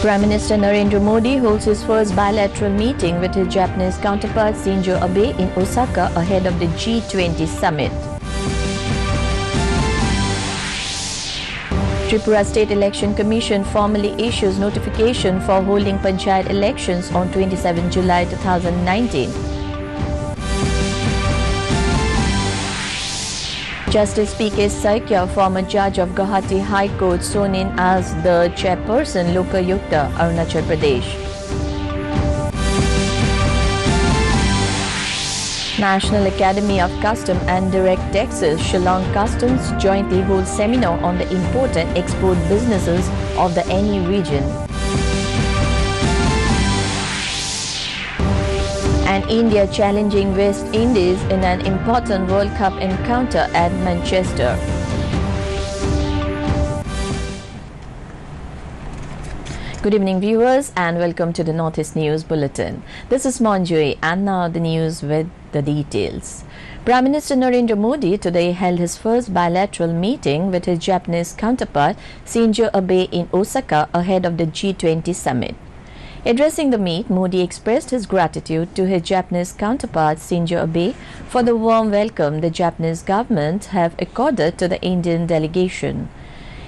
Prime Minister Narendra Modi holds his first bilateral meeting with his Japanese counterpart Shinzo Abe in Osaka ahead of the G20 summit. Tripura State Election Commission formally issues notification for holding panchayat elections on 27 July 2019. Justice P.K. Saikia, former judge of Guwahati High Court, sworn in as the chairperson, Lokayukta, Arunachal Pradesh. National Academy of Custom and Direct Taxes, Shillong Customs jointly holds seminar on the import and export businesses of the NE region. And India challenging West Indies in an important World Cup encounter at Manchester. Good evening viewers and welcome to the Northeast News Bulletin. This is Monjui and now the news with the details. Prime Minister Narendra Modi today held his first bilateral meeting with his Japanese counterpart Shinzo Abe in Osaka ahead of the G20 summit. Addressing the meet, Modi expressed his gratitude to his Japanese counterpart Shinzo Abe for the warm welcome the Japanese government have accorded to the Indian delegation.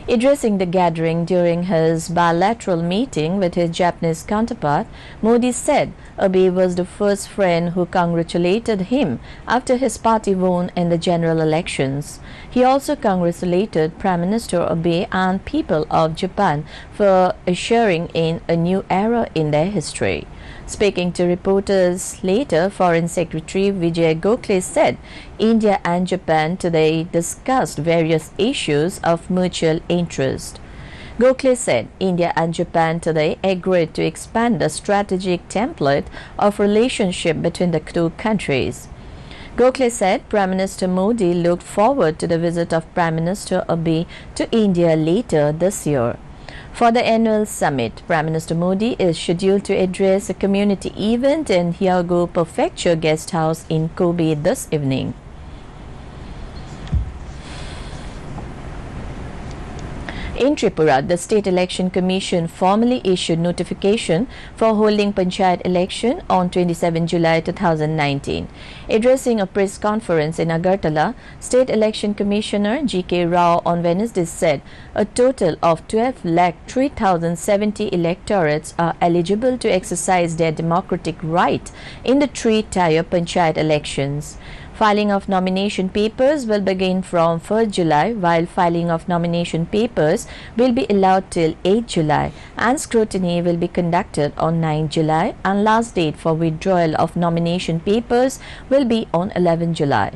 Addressing the gathering during his bilateral meeting with his Japanese counterpart, Modi said Abe was the first friend who congratulated him after his party won in the general elections. He also congratulated Prime Minister Abe and people of Japan for ushering in a new era in their history. Speaking to reporters later, Foreign Secretary Vijay Gokhale said India and Japan today discussed various issues of mutual interest. Gokhale said India and Japan today agreed to expand the strategic template of relationship between the two countries. Gokhale said Prime Minister Modi looked forward to the visit of Prime Minister Abe to India later this year. For the annual summit, Prime Minister Modi is scheduled to address a community event in Hyogo Prefecture Guest House in Kobe this evening. In Tripura, the State Election Commission formally issued notification for holding panchayat election on 27 July 2019. Addressing a press conference in Agartala, State Election Commissioner G.K. Rao on Wednesday said a total of 12,03,070 electorates are eligible to exercise their democratic right in the three-tier panchayat elections. Filing of nomination papers will begin from 1st July, while filing of nomination papers will be allowed till 8 July and scrutiny will be conducted on 9 July and last date for withdrawal of nomination papers will be on 11 July.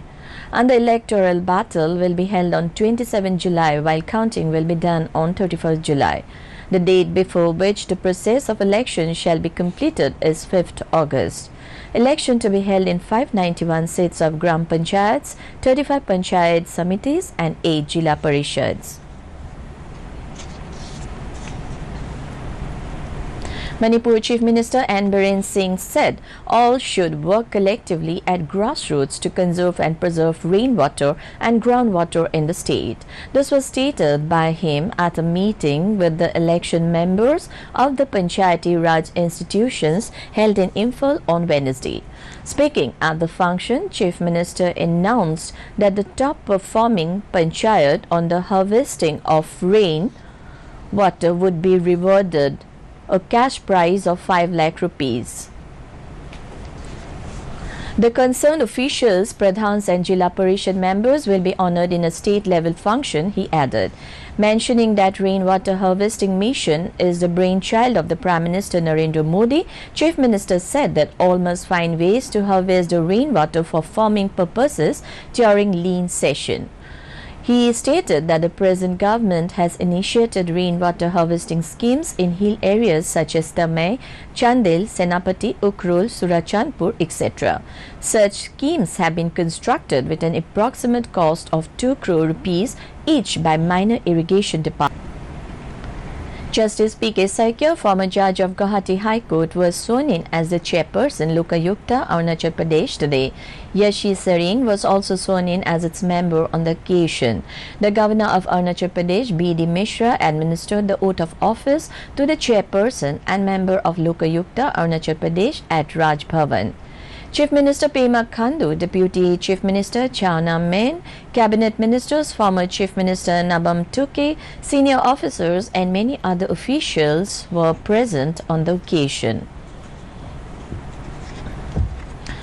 And the electoral battle will be held on 27 July while counting will be done on 31st July. The date before which the process of election shall be completed is 5th August. Election to be held in 591 seats of Gram Panchayats, 35 Panchayat Samitis and 8 Jila Parishads. Manipur Chief Minister N. Biren Singh said all should work collectively at grassroots to conserve and preserve rainwater and groundwater in the state. This was stated by him at a meeting with the election members of the Panchayati Raj institutions held in Imphal on Wednesday. Speaking at the function, Chief Minister announced that the top-performing panchayat on the harvesting of rain water would be rewarded a cash prize of 5 lakh rupees. The concerned officials, Pradhans and Jila Parishad members will be honored in a state-level function, he added. Mentioning that rainwater harvesting mission is the brainchild of the Prime Minister Narendra Modi, Chief Minister said that all must find ways to harvest the rainwater for farming purposes during lean session. He stated that the present government has initiated rainwater harvesting schemes in hill areas such as Tamai, Chandel, Senapati, Ukrul, Surachandpur, etc. Such schemes have been constructed with an approximate cost of 2 crore rupees each by minor irrigation department. Justice P.K. Saikia, former judge of Guwahati High Court, was sworn in as the chairperson Lokayukta, Arunachal Pradesh today. Yashi Sering was also sworn in as its member on the occasion. The governor of Arunachal Pradesh, B.D. Mishra, administered the oath of office to the chairperson and member of Lokayukta, Arunachal Pradesh at Raj Bhavan. Chief Minister Pema Khandu, Deputy Chief Minister Chawna Main, Cabinet Ministers, former Chief Minister Nabam Tuki, senior officers and many other officials were present on the occasion.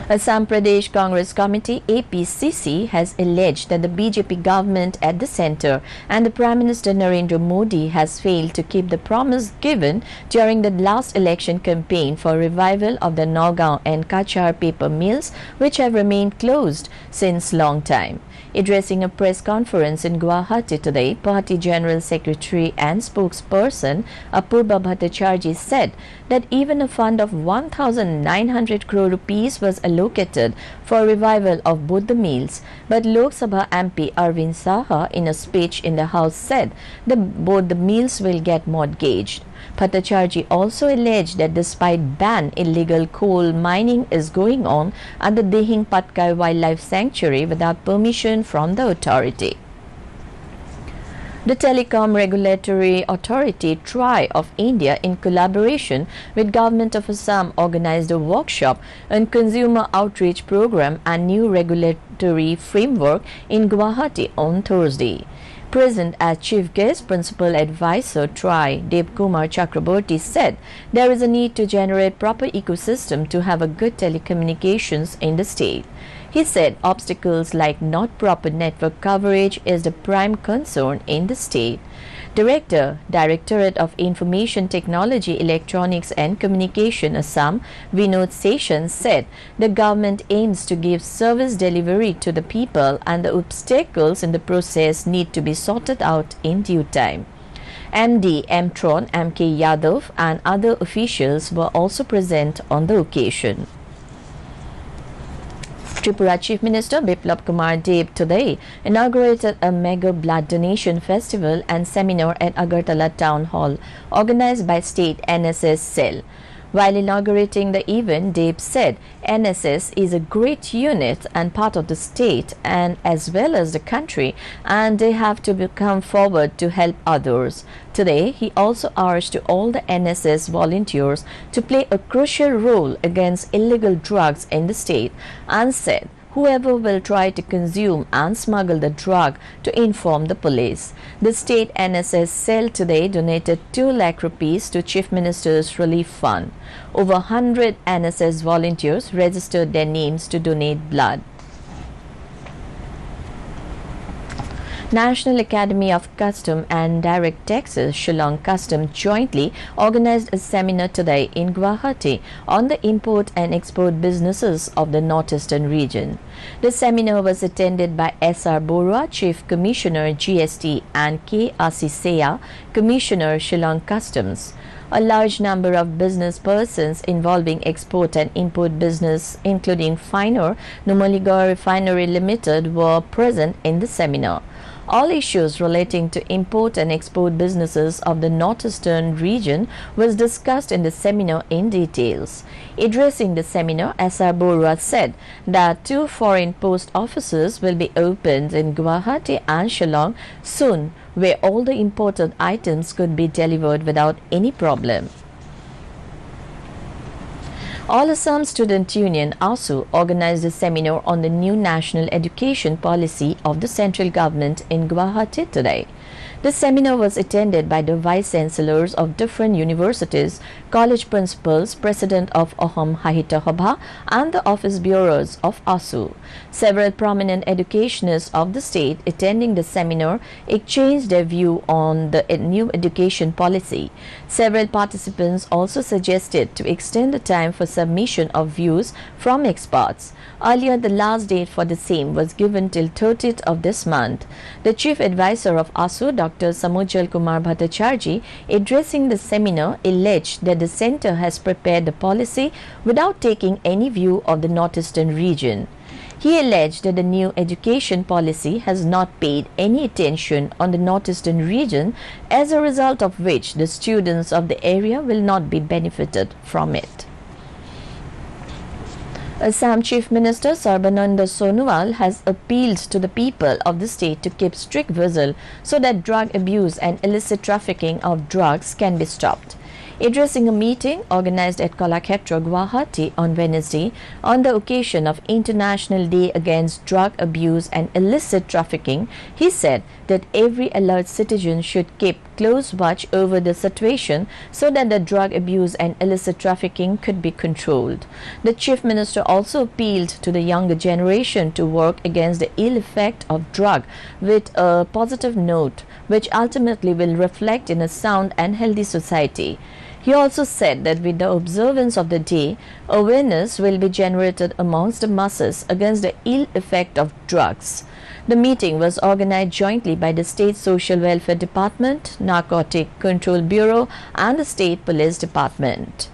Assam Pradesh Congress Committee APCC has alleged that the BJP government at the centre and the Prime Minister Narendra Modi has failed to keep the promise given during the last election campaign for revival of the Nagaon and Kachar paper mills, which have remained closed since long time. Addressing a press conference in Guwahati today, Party General Secretary and spokesperson Apurva Bhattacharjee said that even a fund of 1,900 crore rupees was allocated for revival of both the mills, but Lok Sabha MP Arvind Saha in a speech in the House said that both the mills will get mortgaged. Bhattacharjee also alleged that despite ban, illegal coal mining is going on at the Dehing Patkai Wildlife Sanctuary without permission from the authority. The Telecom Regulatory Authority (TRAI) of India, in collaboration with Government of Assam, organized a workshop on consumer outreach program and new regulatory framework in Guwahati on Thursday. Present as chief guest, principal advisor TRAI Deb Kumar Chakraborty said there is a need to generate proper ecosystem to have a good telecommunications in the state. He said obstacles like not proper network coverage is the prime concern in the state. Director, Directorate of Information Technology, Electronics and Communication, Assam, Vinod Seshan said the government aims to give service delivery to the people and the obstacles in the process need to be sorted out in due time. MD Mtron MK Yadav and other officials were also present on the occasion.Tripura Chief Minister Biplab Kumar Deb today inaugurated a mega blood donation festival and seminar at Agartala Town Hall organized by State NSS Cell. While inaugurating the event, Deb said NSS is a great unit and part of the state and as well as the country, and they have to come forward to help others. Today, he also urged to all the NSS volunteers to play a crucial role against illegal drugs in the state and said whoever will try to consume and smuggle the drug to inform the police. The state NSS cell today donated 2 lakh rupees to Chief Minister's Relief Fund. Over 100 NSS volunteers registered their names to donate blood. National Academy of Custom and Direct Taxes, Shillong Custom, jointly organized a seminar today in Guwahati on the import and export businesses of the northeastern region. The seminar was attended by S.R. Borua, Chief Commissioner GST, and K. Asiseya, Commissioner, Shillong Customs. A large number of business persons involving export and import business, including Finer Numaligarh Refinery Limited, were present in the seminar. All issues relating to import and export businesses of the northeastern region was discussed in the seminar in details. Addressing the seminar, S.R. Borua said that 2 foreign post offices will be opened in Guwahati and Shillong soon, where all the imported items could be delivered without any problem. All Assam Student Union ASU organized a seminar on the new national education policy of the central government in Guwahati today. The seminar was attended by the vice chancellors of different universities, college principals, president of Ahom Sahitya Sabha, and the office bureaus of ASU. Several prominent educationists of the state attending the seminar exchanged their view on the new education policy. Several participants also suggested to extend the time for submission of views from experts. Earlier, the last date for the same was given till 30th of this month. The chief advisor of ASU, Dr. Samujal Kumar Bhattacharjee, addressing the seminar, alleged that the centre has prepared the policy without taking any view of the northeastern region. He alleged that the new education policy has not paid any attention on the northeastern region, as a result of which the students of the area will not be benefited from it. Assam Chief Minister Sarbananda Sonowal has appealed to the people of the state to keep strict vigil so that drug abuse and illicit trafficking of drugs can be stopped. Addressing a meeting organized at Lokayukta, Guwahati on Wednesday on the occasion of International Day Against Drug Abuse and Illicit Trafficking, he said that every alert citizen should keep close watch over the situation so that the drug abuse and illicit trafficking could be controlled. The Chief Minister also appealed to the younger generation to work against the ill effect of drug with a positive note, which ultimately will reflect in a sound and healthy society. He also said that with the observance of the day, awareness will be generated amongst the masses against the ill effect of drugs. The meeting was organized jointly by the State Social Welfare Department, Narcotic Control Bureau and the State Police Department.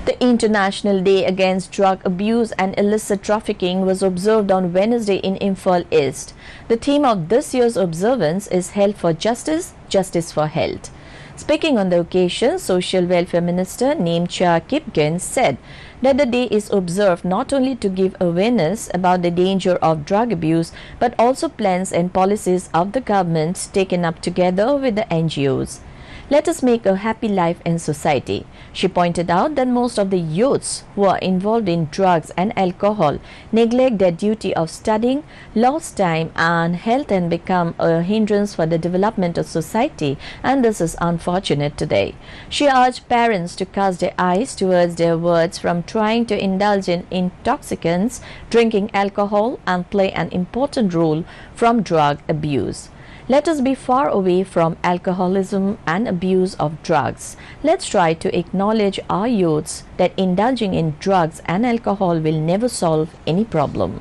The International Day Against Drug Abuse and Illicit Trafficking was observed on Wednesday in Imphal East. The theme of this year's observance is Health for Justice, Justice for Health. Speaking on the occasion, Social Welfare Minister Nemcha Kipgen said that the day is observed not only to give awareness about the danger of drug abuse, but also plans and policies of the government taken up together with the NGOs. Let us make a happy life in society. She pointed out that most of the youths who are involved in drugs and alcohol neglect their duty of studying, lost time and health, and become a hindrance for the development of society, and this is unfortunate today. She urged parents to cast their eyes towards their words from trying to indulge in intoxicants, drinking alcohol, and play an important role from drug abuse. Let us be far away from alcoholism and abuse of drugs. Let's try to acknowledge our youths that indulging in drugs and alcohol will never solve any problem.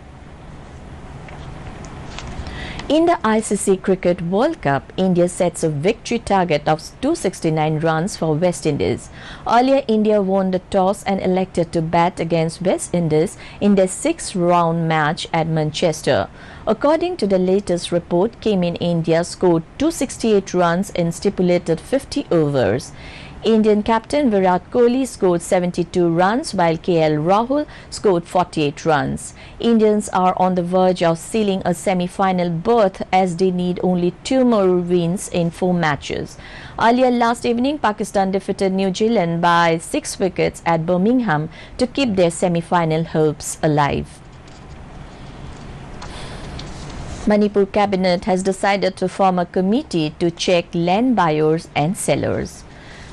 In the ICC Cricket World Cup, India sets a victory target of 269 runs for West Indies. Earlier, India won the toss and elected to bat against West Indies in their sixth-round match at Manchester. According to the latest report, came in India scored 268 runs in stipulated 50 overs. Indian captain Virat Kohli scored 72 runs while KL Rahul scored 48 runs. Indians are on the verge of sealing a semi-final berth as they need only 2 more wins in 4 matches. Earlier last evening, Pakistan defeated New Zealand by 6 wickets at Birmingham to keep their semi-final hopes alive. Manipur Cabinet has decided to form a committee to check land buyers and sellers.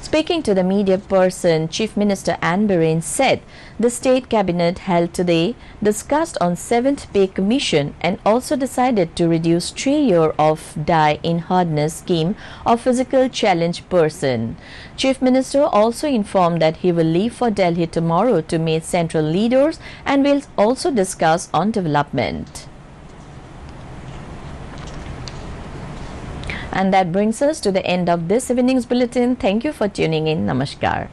Speaking to the media person, Chief Minister Anne Berin said the state cabinet held today discussed on 7th Pay Commission and also decided to reduce 3 years of die in hardness scheme of physical challenged person. Chief Minister also informed that he will leave for Delhi tomorrow to meet central leaders and will also discuss on development. And that brings us to the end of this evening's bulletin. Thank you for tuning in. Namaskar.